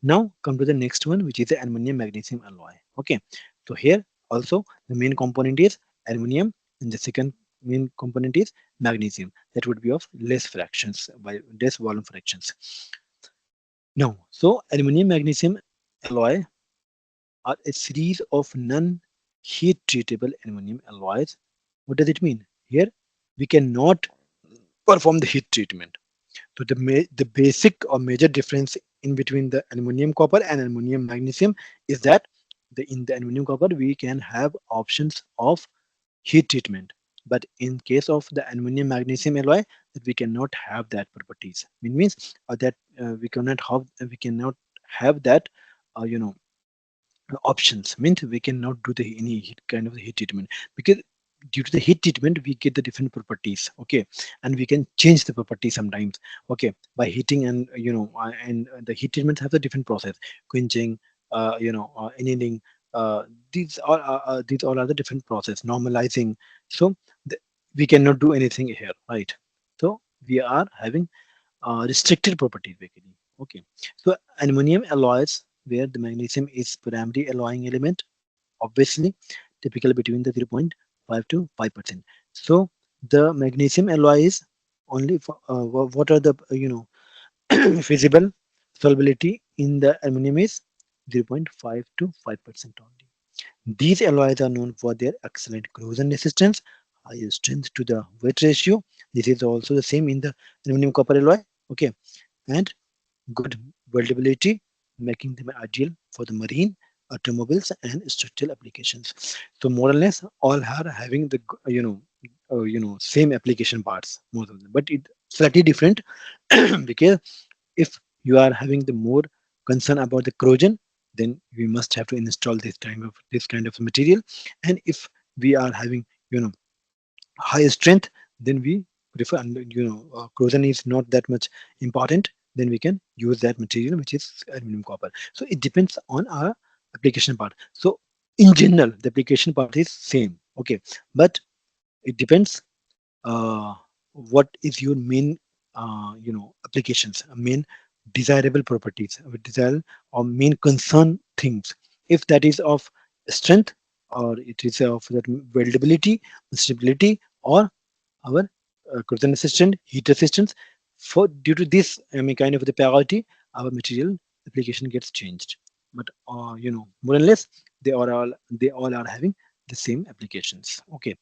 Now come to the next one, which is the aluminum magnesium alloy. Okay, so here also the main component is aluminum, and the second main component is magnesium. That would be of less fractions, by less volume fractions. Now, so aluminum magnesium alloy are a series of non-heat treatable aluminum alloys. What does it mean? Here we cannot perform the heat treatment. So the basic or major difference in between the aluminum copper and aluminum magnesium is that in the aluminum copper we can have options of heat treatment, but in case of the aluminum magnesium alloy, that we cannot have that properties. It means that we cannot have that you know options. Means we cannot do the any heat kind of heat treatment, because due to the heat treatment we get the different properties. Okay, and we can change the property sometimes. Okay, by heating, and and the heat treatments have a different process: quenching, annealing. These all are the different process, normalizing. So the, we cannot do anything here, right? So we are having restricted properties basically. Okay, so aluminum alloys where the magnesium is primary alloying element, obviously typically between the 0.5 to 5%. So the magnesium alloy is only for what are the feasible solubility in the aluminum is 0.5 to 5% only. These alloys are known for their excellent corrosion resistance, high strength to the weight ratio. This is also the same in the aluminum copper alloy. Okay, and good weldability, making them ideal for the marine, automobiles, and structural applications. So more or less, all are having the same application parts, most of them, but it slightly different because if you are having the more concern about the corrosion, then we must have to install this kind of material, and if we are having you know high strength, then we prefer, and corrosion is not that much important, then we can use that material which is aluminum copper. So it depends on our application part. So in general the application part is same. Okay, but it depends what is your main applications, main desirable properties, desire or main concern things. If that is of strength, or it is of that weldability, stability, or our corrosion resistant, heat resistance, for due to this kind of the priority, our material application gets changed. But more or less they all are having the same applications. Okay,